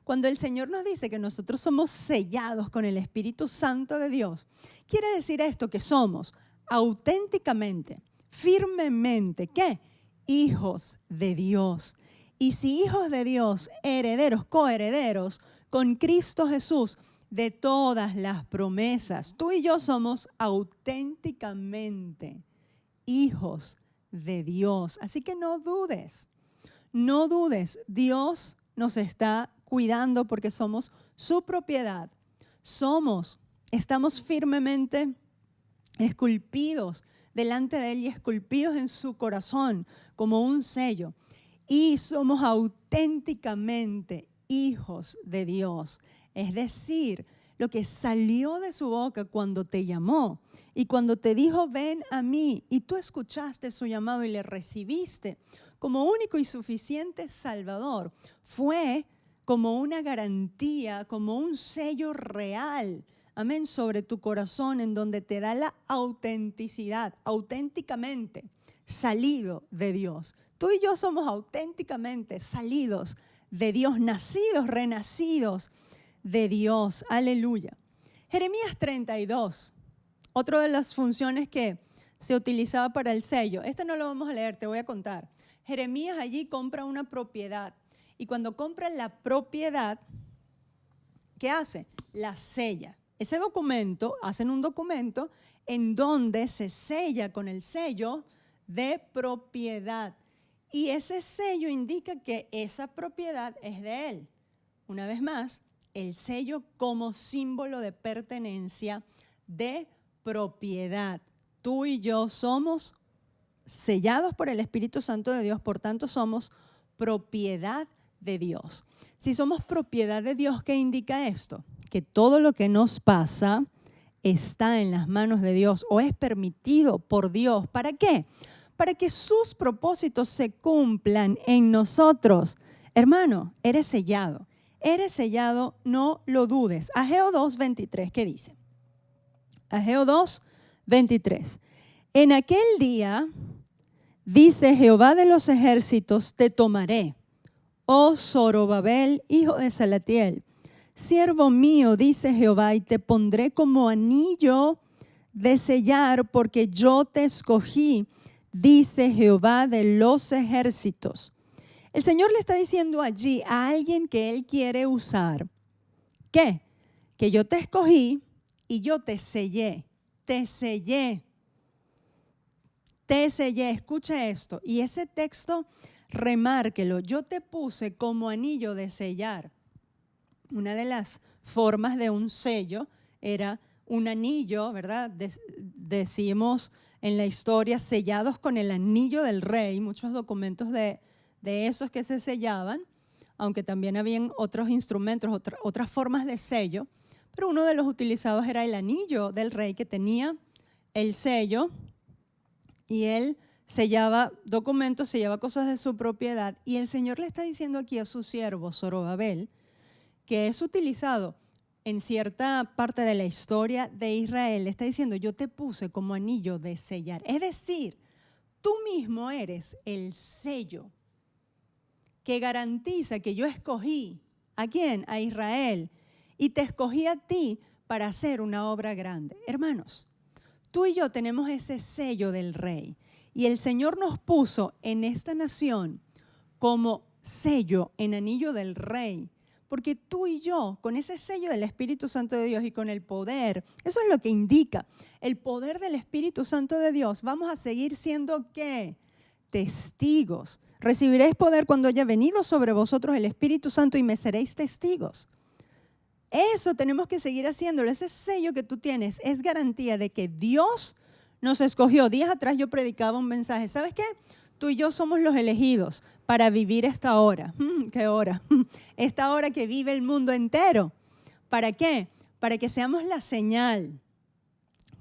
Cuando el Señor nos dice que nosotros somos sellados con el Espíritu Santo de Dios, quiere decir esto, que somos auténticamente, firmemente, ¿qué? Hijos de Dios, Y si hijos de Dios, herederos, coherederos con Cristo Jesús de todas las promesas. Tú y yo somos auténticamente hijos de Dios. Así que no dudes, no dudes. Dios nos está cuidando porque somos su propiedad. Estamos firmemente esculpidos delante de Él y esculpidos en su corazón como un sello. Y somos auténticamente hijos de Dios. Es decir, lo que salió de su boca cuando te llamó y cuando te dijo, ven a mí, y tú escuchaste su llamado y le recibiste como único y suficiente Salvador, fue como una garantía, como un sello real, amén, sobre tu corazón, en donde te da la autenticidad, auténticamente salido de Dios. Tú y yo somos auténticamente salidos de Dios, nacidos, renacidos de Dios. Aleluya. Jeremías 32, otra de las funciones que se utilizaba para el sello. Este no lo vamos a leer, te voy a contar. Jeremías allí compra una propiedad y cuando compra la propiedad, ¿qué hace? La sella. Ese documento, hacen un documento en donde se sella con el sello de propiedad. Y ese sello indica que esa propiedad es de él. Una vez más, el sello como símbolo de pertenencia, de propiedad. Tú y yo somos sellados por el Espíritu Santo de Dios, por tanto somos propiedad de Dios. Si somos propiedad de Dios, ¿qué indica esto? Que todo lo que nos pasa está en las manos de Dios o es permitido por Dios. ¿Para qué? Para que sus propósitos se cumplan en nosotros. Hermano, eres sellado. Eres sellado, no lo dudes. Ageo 2:23, ¿qué dice? Ageo 2:23. En aquel día, dice Jehová de los ejércitos, te tomaré, oh Zorobabel, hijo de Salatiel, siervo mío, dice Jehová, y te pondré como anillo de sellar, porque yo te escogí, dice Jehová de los ejércitos. El Señor le está diciendo allí a alguien que Él quiere usar, ¿qué? Que yo te escogí y yo te sellé, te sellé, te sellé. Escucha esto, y ese texto remárquelo, yo te puse como anillo de sellar. Una de las formas de un sello era un anillo, ¿verdad? Decimos en la historia, sellados con el anillo del rey, muchos documentos de esos que se sellaban, aunque también habían otros instrumentos, otras formas de sello, pero uno de los utilizados era el anillo del rey que tenía el sello y él sellaba documentos, sellaba cosas de su propiedad. Y el Señor le está diciendo aquí a su siervo Zorobabel, que es utilizado en cierta parte de la historia de Israel, le está diciendo, yo te puse como anillo de sellar. Es decir, tú mismo eres el sello que garantiza que yo escogí, ¿a quién? A Israel, y te escogí a ti para hacer una obra grande. Hermanos, tú y yo tenemos ese sello del rey, y el Señor nos puso en esta nación como sello, en anillo del rey, porque tú y yo, con ese sello del Espíritu Santo de Dios y con el poder, eso es lo que indica, el poder del Espíritu Santo de Dios, vamos a seguir siendo, ¿qué? Testigos. Recibiréis poder cuando haya venido sobre vosotros el Espíritu Santo y me seréis testigos. Eso tenemos que seguir haciéndolo. Ese sello que tú tienes es garantía de que Dios nos escogió. Días atrás yo predicaba un mensaje. ¿Sabes qué? Tú y yo somos los elegidos para vivir esta hora. ¿Qué hora? Esta hora que vive el mundo entero. ¿Para qué? Para que seamos la señal.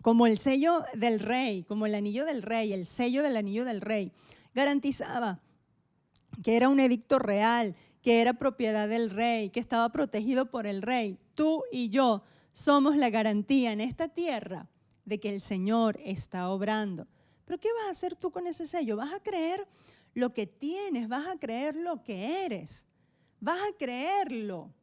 Como el sello del rey, como el anillo del rey, el sello del anillo del rey. Garantizaba que era un edicto real, que era propiedad del rey, que estaba protegido por el rey. Tú y yo somos la garantía en esta tierra de que el Señor está obrando. ¿Pero qué vas a hacer tú con ese sello? ¿Vas a creer lo que tienes? ¿Vas a creer lo que eres? ¿Vas a creerlo?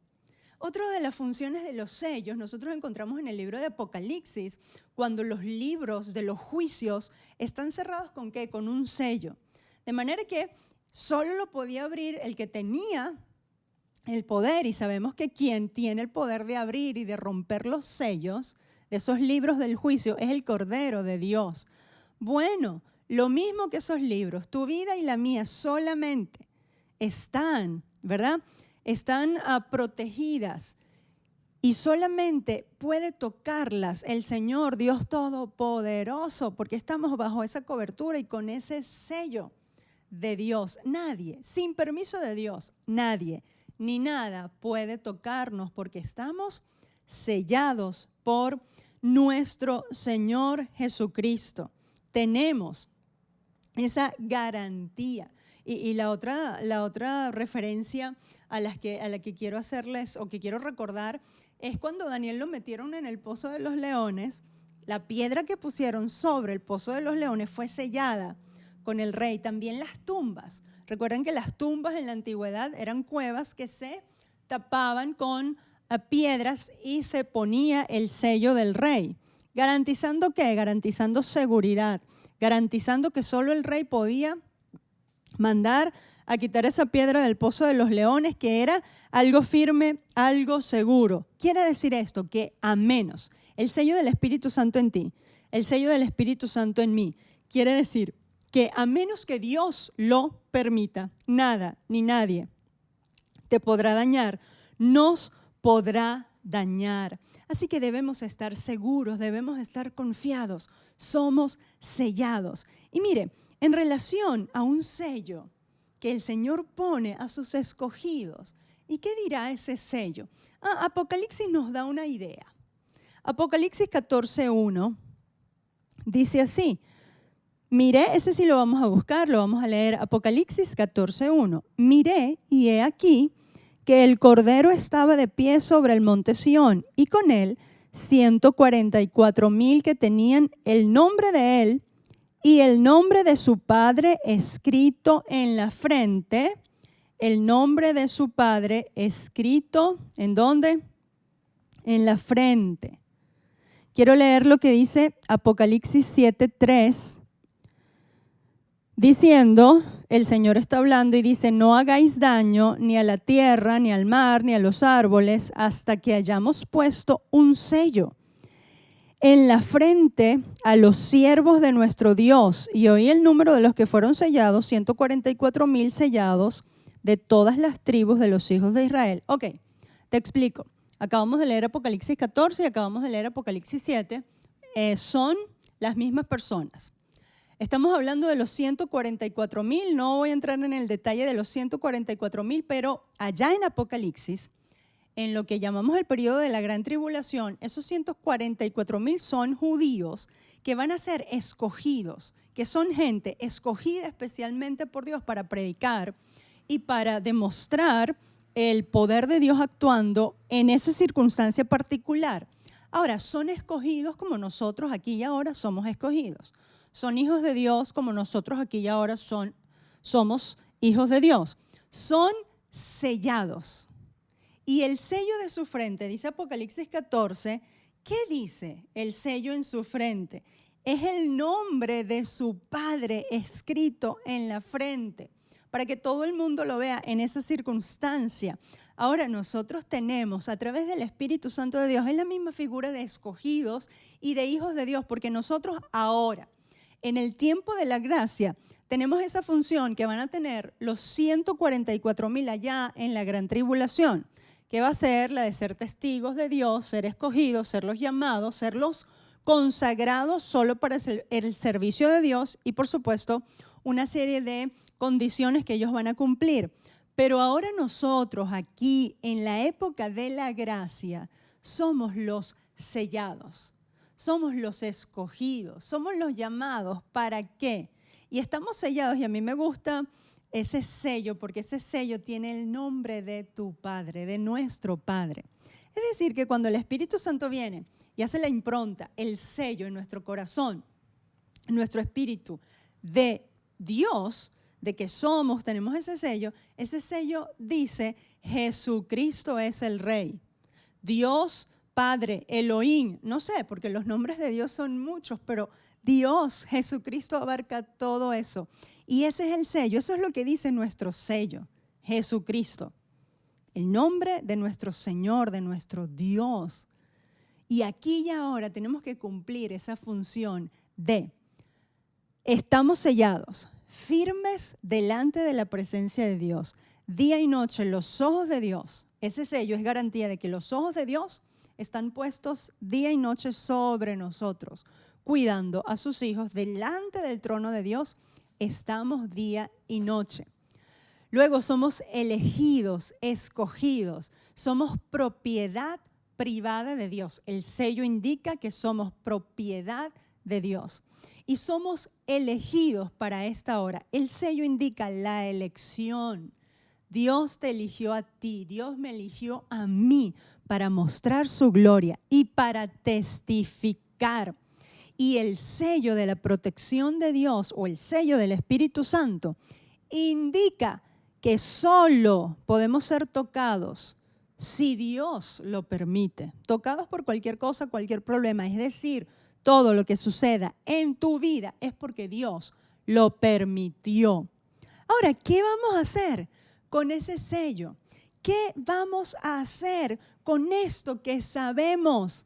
Otra de las funciones de los sellos, nosotros encontramos en el libro de Apocalipsis, cuando los libros de los juicios están cerrados ¿con qué? Con un sello. De manera que solo lo podía abrir el que tenía el poder, y sabemos que quien tiene el poder de abrir y de romper los sellos de esos libros del juicio es el Cordero de Dios. Bueno, lo mismo que esos libros, tu vida y la mía solamente están, ¿verdad? Están protegidas y solamente puede tocarlas el Señor Dios Todopoderoso, porque estamos bajo esa cobertura y con ese sello de Dios. Nadie, sin permiso de Dios, nadie ni nada puede tocarnos, porque estamos sellados por nuestro Señor Jesucristo. Tenemos esa garantía. Y la otra referencia a la que quiero hacerles o que quiero recordar es cuando Daniel lo metieron en el pozo de los leones. La piedra que pusieron sobre el pozo de los leones fue sellada con el rey. También las tumbas. Recuerden que las tumbas en la antigüedad eran cuevas que se tapaban con piedras y se ponía el sello del rey. ¿Garantizando qué? Garantizando seguridad, garantizando que solo el rey podía mandar a quitar esa piedra del pozo de los leones, que era algo firme, algo seguro. Quiere decir esto, que a menos el sello del Espíritu Santo en ti, el sello del Espíritu Santo en mí, quiere decir que a menos que Dios lo permita, nada ni nadie te podrá dañar, nos podrá dañar. Así que debemos estar seguros, debemos estar confiados, somos sellados. Y mire, en relación a un sello que el Señor pone a sus escogidos, ¿y qué dirá ese sello? Apocalipsis nos da una idea. Apocalipsis 14:1 dice así. Miré, ese sí lo vamos a buscar, lo vamos a leer. Apocalipsis 14:1. Miré y he aquí que el Cordero estaba de pie sobre el monte Sión, y con él 144,000 que tenían el nombre de él y el nombre de su Padre escrito en la frente. El nombre de su Padre escrito, ¿en dónde? En la frente. Quiero leer lo que dice Apocalipsis 7:3. Diciendo, el Señor está hablando y dice, no hagáis daño ni a la tierra, ni al mar, ni a los árboles, hasta que hayamos puesto un sello en la frente a los siervos de nuestro Dios. Y oí el número de los que fueron sellados, 144,000 sellados de todas las tribus de los hijos de Israel. Ok, te explico. Acabamos de leer Apocalipsis 14 y acabamos de leer Apocalipsis 7. Son las mismas personas. Estamos hablando de los 144,000, no voy a entrar en el detalle de los 144,000, pero allá en Apocalipsis, en lo que llamamos el periodo de la gran tribulación, esos 144,000 son judíos que van a ser escogidos, que son gente escogida especialmente por Dios para predicar y para demostrar el poder de Dios actuando en esa circunstancia particular. Ahora, son escogidos como nosotros aquí y ahora somos escogidos. Son hijos de Dios como nosotros aquí y ahora somos hijos de Dios. Son sellados. Y el sello de su frente, dice Apocalipsis 14, ¿qué dice el sello en su frente? Es el nombre de su Padre escrito en la frente, para que todo el mundo lo vea en esa circunstancia. Ahora nosotros tenemos a través del Espíritu Santo de Dios, es la misma figura de escogidos y de hijos de Dios, porque nosotros ahora, en el tiempo de la gracia, tenemos esa función que van a tener los 144,000 allá en la gran tribulación, que va a ser la de ser testigos de Dios, ser escogidos, ser los llamados, ser los consagrados solo para el servicio de Dios y, por supuesto, una serie de condiciones que ellos van a cumplir. Pero ahora nosotros aquí, en la época de la gracia, somos los sellados. Somos los escogidos, somos los llamados. ¿Para qué? Y estamos sellados, y a mí me gusta ese sello, porque ese sello tiene el nombre de tu Padre, de nuestro Padre. Es decir, que cuando el Espíritu Santo viene y hace la impronta, el sello en nuestro corazón, en nuestro espíritu, de Dios, de que tenemos ese sello dice, Jesucristo es el Rey. Dios Padre, Elohim, no sé, porque los nombres de Dios son muchos, pero Dios, Jesucristo abarca todo eso. Y ese es el sello, eso es lo que dice nuestro sello, Jesucristo. El nombre de nuestro Señor, de nuestro Dios. Y aquí y ahora tenemos que cumplir esa función de estamos sellados, firmes delante de la presencia de Dios, día y noche, los ojos de Dios. Ese sello es garantía de que los ojos de Dios están puestos día y noche sobre nosotros, cuidando a sus hijos delante del trono de Dios. Estamos día y noche. Luego somos elegidos, escogidos, somos propiedad privada de Dios. El sello indica que somos propiedad de Dios y somos elegidos para esta hora. El sello indica la elección. Dios te eligió a ti, Dios me eligió a mí para mostrar su gloria y para testificar. Y el sello de la protección de Dios o el sello del Espíritu Santo indica que solo podemos ser tocados si Dios lo permite. Tocados por cualquier cosa, cualquier problema. Es decir, todo lo que suceda en tu vida es porque Dios lo permitió. Ahora, ¿qué vamos a hacer con ese sello? ¿Qué vamos a hacer con esto que sabemos?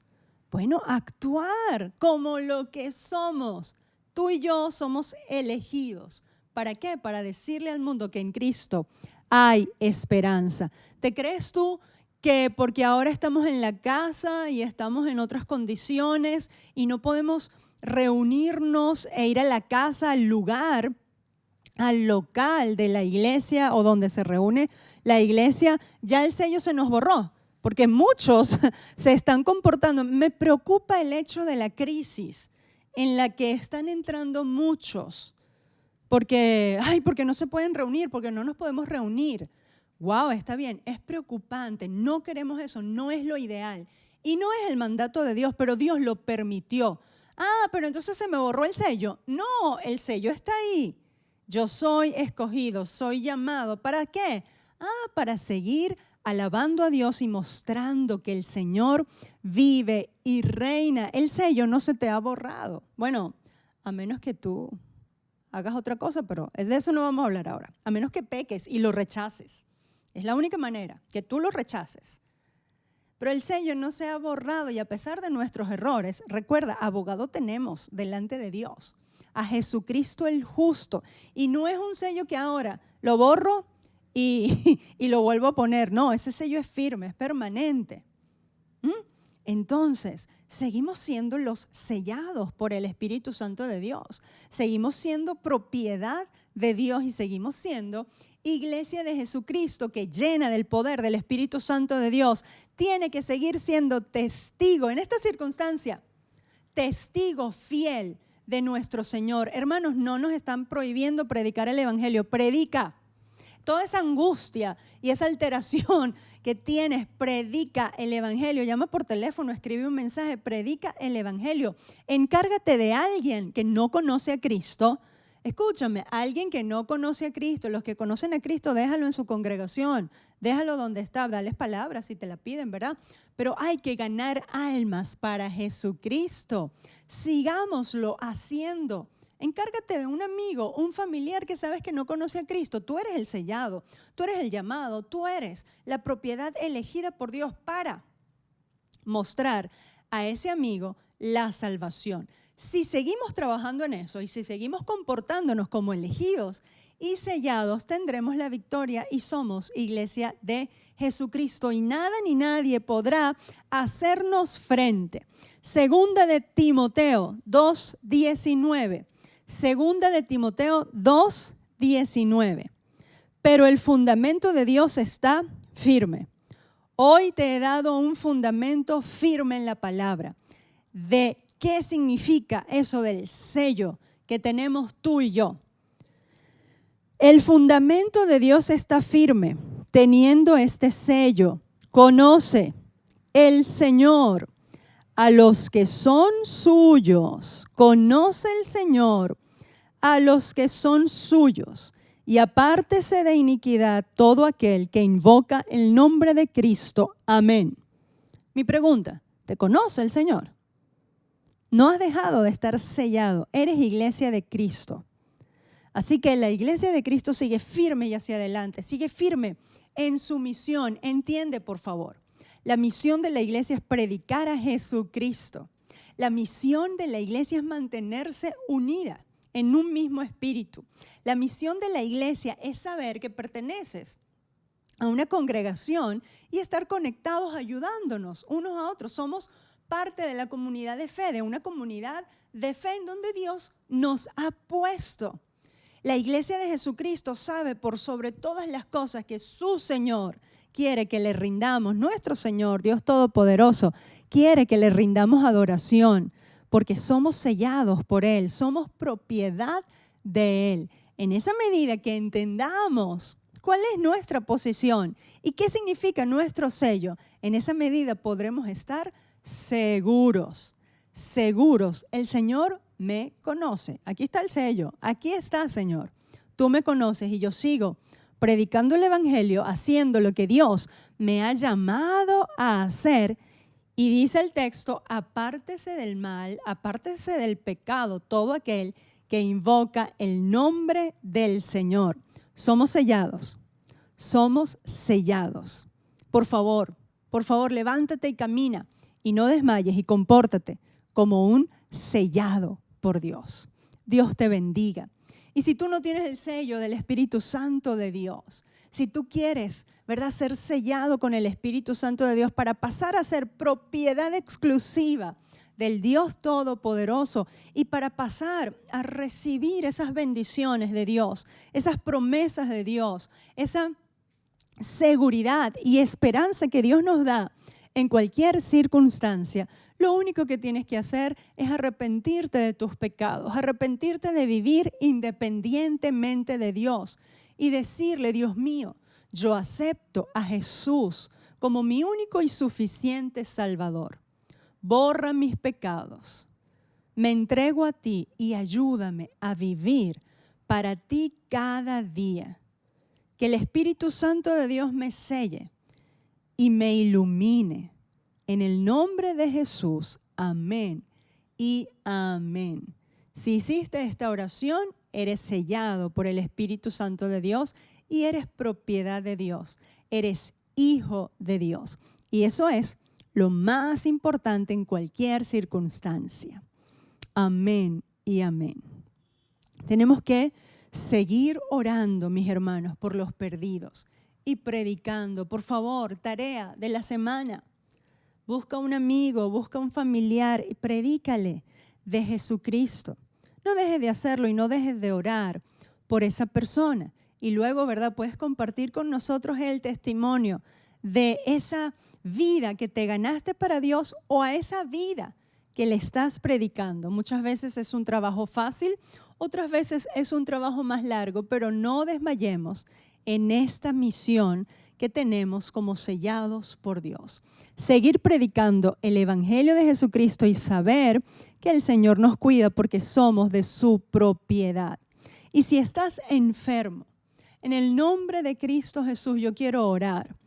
Bueno, actuar como lo que somos. Tú y yo somos elegidos. ¿Para qué? Para decirle al mundo que en Cristo hay esperanza. ¿Te crees tú que porque ahora estamos en la casa y estamos en otras condiciones y no podemos reunirnos e ir a la casa, al lugar, al local de la iglesia o donde se reúne la iglesia, ya el sello se nos borró? Porque muchos se están comportando. Me preocupa el hecho de la crisis en la que están entrando muchos. Porque no se pueden reunir, porque no nos podemos reunir. Wow, está bien, es preocupante, no queremos eso, no es lo ideal. Y no es el mandato de Dios, pero Dios lo permitió. Pero entonces se me borró el sello. No, el sello está ahí. Yo soy escogido, soy llamado. ¿Para qué? Para seguir alabando a Dios y mostrando que el Señor vive y reina. El sello no se te ha borrado. Bueno, a menos que tú hagas otra cosa, pero de eso no vamos a hablar ahora. A menos que peques y lo rechaces. Es la única manera, que tú lo rechaces. Pero el sello no se ha borrado y a pesar de nuestros errores, recuerda, abogado tenemos delante de Dios, a Jesucristo el justo. Y no es un sello que ahora lo borro y lo vuelvo a poner. No, ese sello es firme, es permanente. Entonces, seguimos siendo los sellados por el Espíritu Santo de Dios. Seguimos siendo propiedad de Dios y seguimos siendo iglesia de Jesucristo que llena del poder del Espíritu Santo de Dios. Tiene que seguir siendo testigo en esta circunstancia, testigo fiel de nuestro Señor. Hermanos, no nos están prohibiendo predicar el Evangelio. Predica. Toda esa angustia y esa alteración que tienes, predica el Evangelio. Llama por teléfono, escribe un mensaje, predica el Evangelio. Encárgate de alguien que no conoce a Cristo. Escúchame, alguien que no conoce a Cristo. Los que conocen a Cristo, déjalo en su congregación. Déjalo donde está, dales palabras si te la piden, ¿verdad? Pero hay que ganar almas para Jesucristo. Sigámoslo haciendo. Encárgate de un amigo, un familiar que sabes que no conoce a Cristo. Tú eres el sellado, tú eres el llamado, tú eres la propiedad elegida por Dios para mostrar a ese amigo la salvación. Si seguimos trabajando en eso y si seguimos comportándonos como elegidos y sellados, tendremos la victoria y somos iglesia de Jesucristo y nada ni nadie podrá hacernos frente. Segunda de Timoteo 2:19. Segunda de Timoteo 2:19. Pero el fundamento de Dios está firme. Hoy te he dado un fundamento firme en la palabra. ¿De qué significa eso del sello que tenemos tú y yo? El fundamento de Dios está firme, teniendo este sello. Conoce el Señor a los que son suyos. Conoce el Señor a los que son suyos. Y apártese de iniquidad todo aquel que invoca el nombre de Cristo. Amén. Mi pregunta, ¿te conoce el Señor? No has dejado de estar sellado. Eres iglesia de Cristo. Así que la iglesia de Cristo sigue firme y hacia adelante, sigue firme en su misión. Entiende, por favor. La misión de la iglesia es predicar a Jesucristo. La misión de la iglesia es mantenerse unida en un mismo espíritu. La misión de la iglesia es saber que perteneces a una congregación y estar conectados, ayudándonos unos a otros. Somos parte de la comunidad de fe, de una comunidad de fe en donde Dios nos ha puesto. La iglesia de Jesucristo sabe por sobre todas las cosas que su Señor quiere que le rindamos. Nuestro Señor, Dios Todopoderoso, quiere que le rindamos adoración porque somos sellados por Él, somos propiedad de Él. En esa medida que entendamos cuál es nuestra posición y qué significa nuestro sello, en esa medida podremos estar seguros. Seguros, el Señor me conoce. Aquí está el sello, aquí está, Señor. Tú me conoces y yo sigo predicando el evangelio, haciendo lo que Dios me ha llamado a hacer. Y dice el texto, apártese del mal, apártese del pecado, todo aquel que invoca el nombre del Señor. Somos sellados, somos sellados. Por favor, levántate y camina y no desmayes y compórtate como un sellado por Dios. Dios te bendiga. Y si tú no tienes el sello del Espíritu Santo de Dios, si tú quieres, ¿verdad?, ser sellado con el Espíritu Santo de Dios para pasar a ser propiedad exclusiva del Dios Todopoderoso y para pasar a recibir esas bendiciones de Dios, esas promesas de Dios, esa seguridad y esperanza que Dios nos da en cualquier circunstancia, lo único que tienes que hacer es arrepentirte de tus pecados, arrepentirte de vivir independientemente de Dios y decirle, Dios mío, yo acepto a Jesús como mi único y suficiente Salvador. Borra mis pecados, me entrego a ti y ayúdame a vivir para ti cada día. Que el Espíritu Santo de Dios me selle y me ilumine. En el nombre de Jesús, amén y amén. Si hiciste esta oración, eres sellado por el Espíritu Santo de Dios y eres propiedad de Dios. Eres hijo de Dios. Y eso es lo más importante en cualquier circunstancia. Amén y amén. Tenemos que seguir orando, mis hermanos, por los perdidos y predicando. Por favor, tarea de la semana. Busca un amigo, busca un familiar y predícale de Jesucristo. No dejes de hacerlo y no dejes de orar por esa persona. Y luego, ¿verdad?, puedes compartir con nosotros el testimonio de esa vida que te ganaste para Dios o a esa vida que le estás predicando. Muchas veces es un trabajo fácil, otras veces es un trabajo más largo, pero no desmayemos en esta misión que tenemos como sellados por Dios. Seguir predicando el Evangelio de Jesucristo y saber que el Señor nos cuida porque somos de su propiedad. Y si estás enfermo, en el nombre de Cristo Jesús yo quiero orar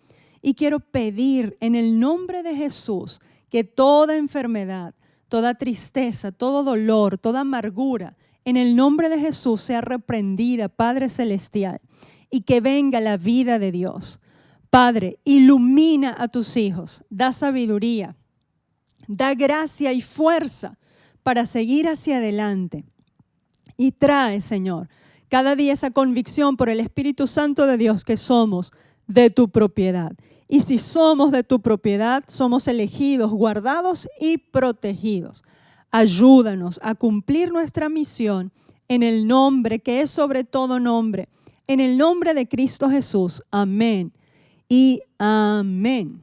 y quiero pedir en el nombre de Jesús que toda enfermedad, toda tristeza, todo dolor, toda amargura, en el nombre de Jesús sea reprendida, Padre Celestial, y que venga la vida de Dios. Padre, ilumina a tus hijos, da sabiduría, da gracia y fuerza para seguir hacia adelante. Y trae, Señor, cada día esa convicción por el Espíritu Santo de Dios que somos de tu propiedad. Y si somos de tu propiedad, somos elegidos, guardados y protegidos. Ayúdanos a cumplir nuestra misión en el nombre que es sobre todo nombre, en el nombre de Cristo Jesús. Amén y amén.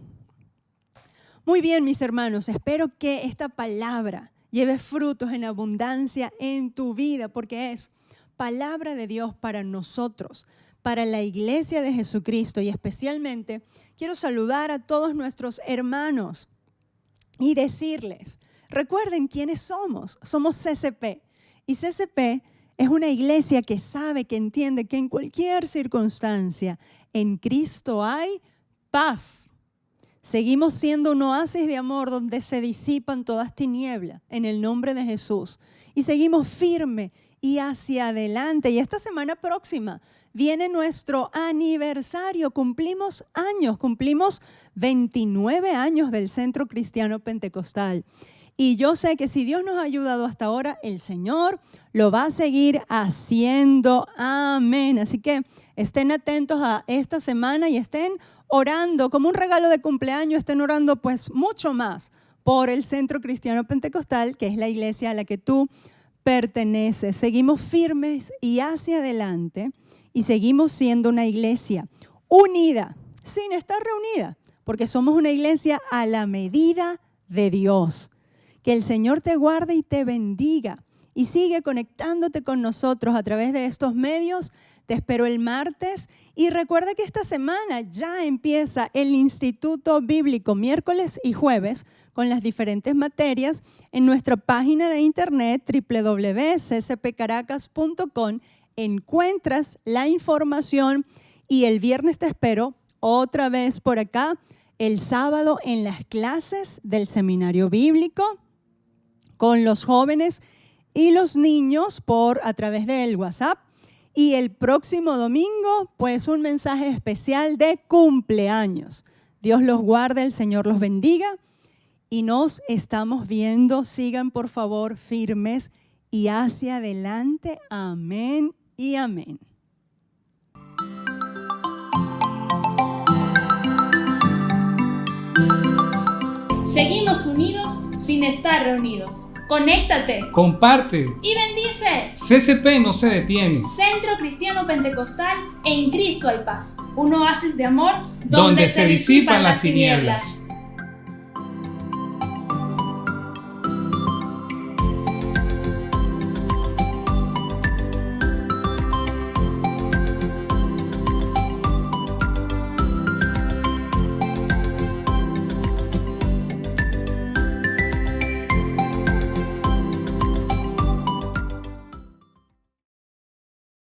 Muy bien, mis hermanos, espero que esta palabra lleve frutos en abundancia en tu vida, porque es palabra de Dios para nosotros, para la iglesia de Jesucristo. Y especialmente quiero saludar a todos nuestros hermanos y decirles, recuerden quiénes somos. Somos CCP. Y CCP es una iglesia que sabe, que entiende que en cualquier circunstancia en Cristo hay paz. Seguimos siendo un oasis de amor donde se disipan todas tinieblas en el nombre de Jesús. Y seguimos firme y hacia adelante. Y esta semana próxima viene nuestro aniversario. Cumplimos años, cumplimos 29 años del Centro Cristiano Pentecostal. Y yo sé que si Dios nos ha ayudado hasta ahora, el Señor lo va a seguir haciendo. Amén. Así que estén atentos a esta semana y estén orando como un regalo de cumpleaños, estén orando pues mucho más por el Centro Cristiano Pentecostal, que es la iglesia a la que tú perteneces. Seguimos firmes y hacia adelante y seguimos siendo una iglesia unida, sin estar reunida, porque somos una iglesia a la medida de Dios. Que el Señor te guarde y te bendiga y sigue conectándote con nosotros a través de estos medios. Te espero el martes y recuerda que esta semana ya empieza el Instituto Bíblico miércoles y jueves con las diferentes materias en nuestra página de internet www.ccpcaracas.com. Encuentras la información y el viernes te espero otra vez por acá, el sábado en las clases del seminario bíblico con los jóvenes y los niños a través del WhatsApp. Y el próximo domingo, pues un mensaje especial de cumpleaños. Dios los guarde, el Señor los bendiga y nos estamos viendo. Sigan por favor firmes y hacia adelante. Amén y amén. Seguimos unidos sin estar reunidos. Conéctate, comparte y bendice. CCP no se detiene. Centro Cristiano Pentecostal, en Cristo hay paz. Un oasis de amor donde se disipan las tinieblas.